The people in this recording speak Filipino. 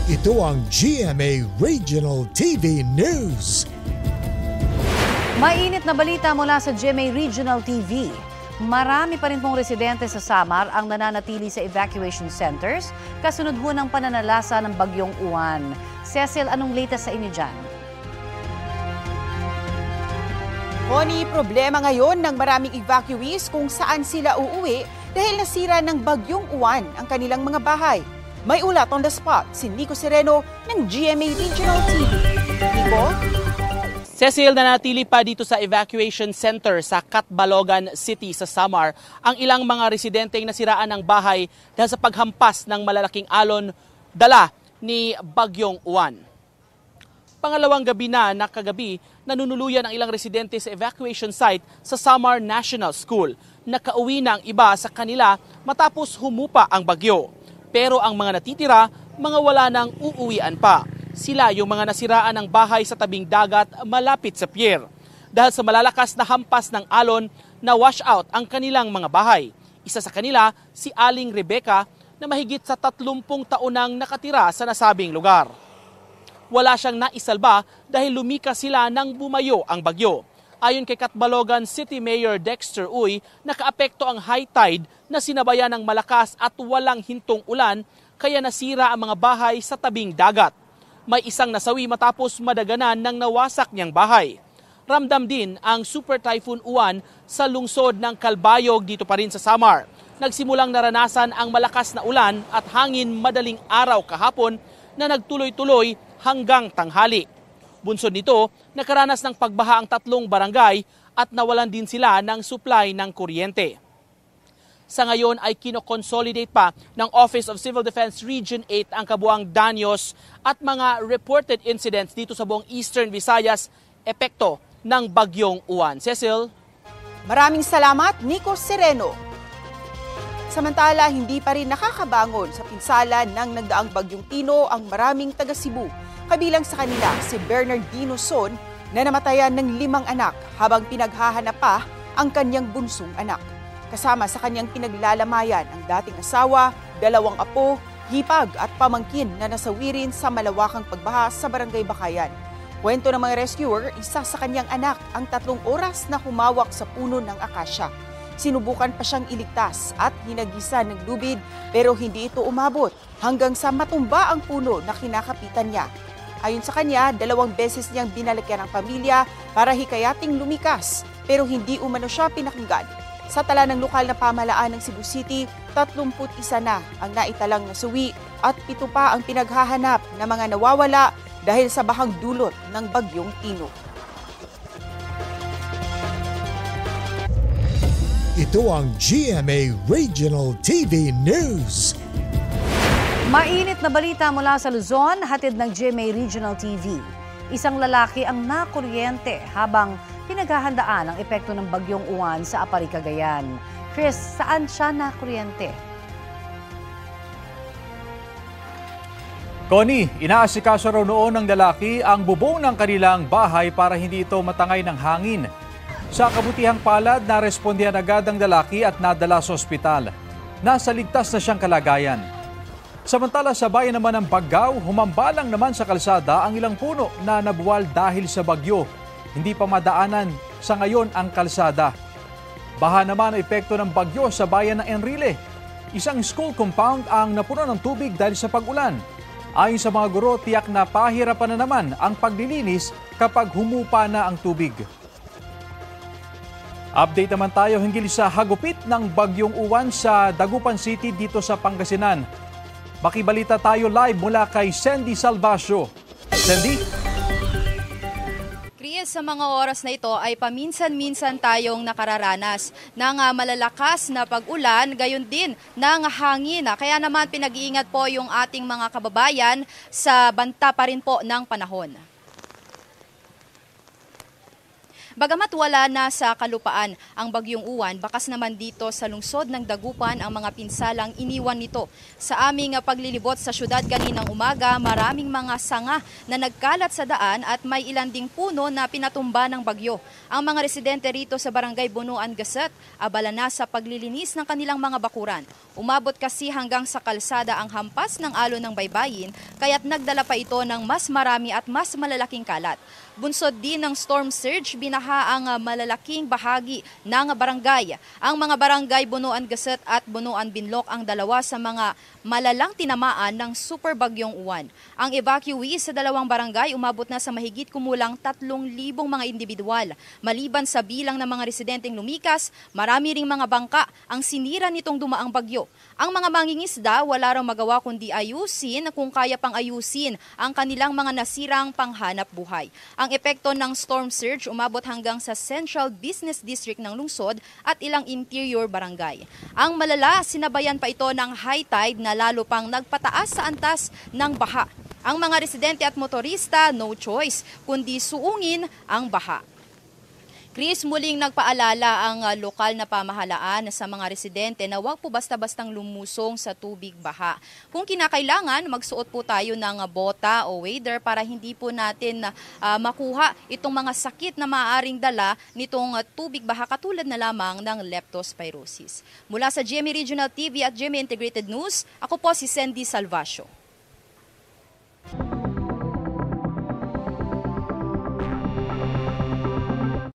Ito ang GMA Regional TV News. Mainit na balita mula sa GMA Regional TV. Marami pa rin pong residente sa Samar ang nananatili sa evacuation centers kasunod ho ng pananalasa ng Bagyong Uwan. Cecil, anong latest sa inyo dyan? Connie, problema ngayon ng maraming evacuees kung saan sila uuwi dahil nasira ng Bagyong Uwan ang kanilang mga bahay. May ulat on the spot si Nico Sereno ng GMA Regional TV. Nico? Cecil, nanatili pa dito sa evacuation center sa Catbalogan City sa Samar ang ilang mga residenteng nasiraan ng bahay dahil sa paghampas ng malalaking alon dala ni Bagyong Uwan. Pangalawang gabi na kagabi, nanunuluyan ang ilang residente sa evacuation site sa Samar National School. Nakauwi na ang iba sa kanila matapos humupa ang bagyo. Pero ang mga natitira, mga wala nang uuwian pa. Sila yung mga nasiraan ng bahay sa tabing dagat malapit sa pier. Dahil sa malalakas na hampas ng alon na wash out ang kanilang mga bahay. Isa sa kanila, si Aling Rebecca na mahigit sa 30 taon nang nakatira sa nasabing lugar. Wala siyang naisalba dahil lumikas sila nang bumayo ang bagyo. Ayon kay Catbalogan City Mayor Dexter Uy, nakaapekto ang high tide na sinabayan ng malakas at walang hintong ulan kaya nasira ang mga bahay sa tabing dagat. May isang nasawi matapos madaganan ng nawasak niyang bahay. Ramdam din ang Super Typhoon Uwan sa lungsod ng Calbayog dito pa rin sa Samar. Nagsimulang naranasan ang malakas na ulan at hangin madaling araw kahapon na nagtuloy-tuloy hanggang tanghali. Bunsod nito, nakaranas ng pagbaha ang 3 barangay at nawalan din sila ng supply ng kuryente. Sa ngayon ay kinoconsolidate pa ng Office of Civil Defense Region 8 ang kabuang danyos at mga reported incidents dito sa buong Eastern Visayas epekto ng Bagyong Uwan. Cecil? Maraming salamat, Nico Sereno. Samantala, hindi pa rin nakakabangon sa pinsala ng nagdaang Bagyong Tino ang maraming taga-Cebu. Kabilang sa kanila si Bernardino Son na namatayan ng 5 anak habang pinaghahanap pa ang kanyang bunsong anak. Kasama sa kanyang pinaglalamayan ang dating asawa, 2 apo, hipag at pamangkin na nasawi rin sa malawakang pagbaha sa Barangay Bakayan. Kwento ng mga rescuer, isa sa kanyang anak ang 3 oras na humawak sa puno ng akasya. Sinubukan pa siyang iligtas at hinagisa ng lubid pero hindi ito umabot hanggang sa matumba ang puno na kinakapitan niya. Ayon sa kanya, 2 beses niyang binalikan ang pamilya para hikayating lumikas pero hindi umano siya pinakinggan. Sa tala ng lokal na pamahalaan ng Cebu City, 31 na ang naitalang nasuwi at 7 pa ang pinaghahanap na mga nawawala dahil sa bahang dulot ng Bagyong Tino. Ito ang GMA Regional TV News. Mainit na balita mula sa Luzon, hatid ng GMA Regional TV. Isang lalaki ang nakuryente habang pinaghahandaan ang epekto ng Bagyong Uwan sa Apari, Cagayan. Chris, saan siya nakuryente? Connie, inaasikaso raw noon ng lalaki ang bubong ng kanilang bahay para hindi ito matangay ng hangin. Sa kabutihang palad, narespondihan agad ang lalaki at nadala sa ospital. Nasa ligtas na siyang kalagayan. Samantala sa bayan naman ng Baggao, humambalang naman sa kalsada ang ilang puno na nabuwal dahil sa bagyo. Hindi pa madaanan sa ngayon ang kalsada. Baha naman ang epekto ng bagyo sa bayan ng Enrile. Isang school compound ang napuno ng tubig dahil sa pag-ulan. Ayon sa mga guro, tiyak na pahirapan na naman ang paglilinis kapag humupa na ang tubig. Update naman tayo hinggil sa hagupit ng Bagyong Uwan sa Dagupan City dito sa Pangasinan. Makibalita tayo live mula kay Sandy Salvacio. Sandy? Chris, sa mga oras na ito ay paminsan-minsan tayong nakararanas ng malalakas na pag-ulan, gayon din ng hangin. Kaya naman pinag-iingat po yung ating mga kababayan sa banta pa rin po ng panahon. Bagamat wala na sa kalupaan ang bagyong Uwan, bakas naman dito sa lungsod ng Dagupan ang mga pinsalang iniwan nito. Sa aming paglilibot sa syudad kaninang umaga, maraming mga sanga na nagkalat sa daan at may ilan ding puno na pinatumba ng bagyo. Ang mga residente rito sa Barangay Bunuan Gasset, abala na sa paglilinis ng kanilang mga bakuran. Umabot kasi hanggang sa kalsada ang hampas ng alon ng baybayin, kaya't nagdala pa ito ng mas marami at mas malalaking kalat. Bunsod din ng storm surge, binaha ang malalaking bahagi ng barangay. Ang mga barangay Bunuan Gasset at Bunuan Binlok ang dalawa sa mga malalang tinamaan ng super bagyong Uwan. Ang evacuees sa dalawang barangay umabot na sa mahigit kumulang 3,000 mga individual. Maliban sa bilang ng mga residenteng lumikas, marami ring mga bangka ang sinira nitong dumaang bagyo. Ang mga mangingisda wala raw magawa kundi ayusin kung kaya pang ayusin ang kanilang mga nasirang panghanap buhay. Ang epekto ng storm surge umabot hanggang sa Central Business District ng lungsod at ilang interior barangay. Ang malala, sinabayan pa ito ng high tide na lalo pang nagpataas sa antas ng baha. Ang mga residente at motorista, no choice kundi suungin ang baha. Chris, muling nagpaalala ang lokal na pamahalaan sa mga residente na huwag po basta-bastang lumusong sa tubig baha. Kung kinakailangan, magsuot po tayo ng bota o waders para hindi po natin makuha itong mga sakit na maaaring dala nitong tubig baha katulad na lamang ng leptospirosis. Mula sa GMA Regional TV at GMA Integrated News, ako po si Sandy Salvacio.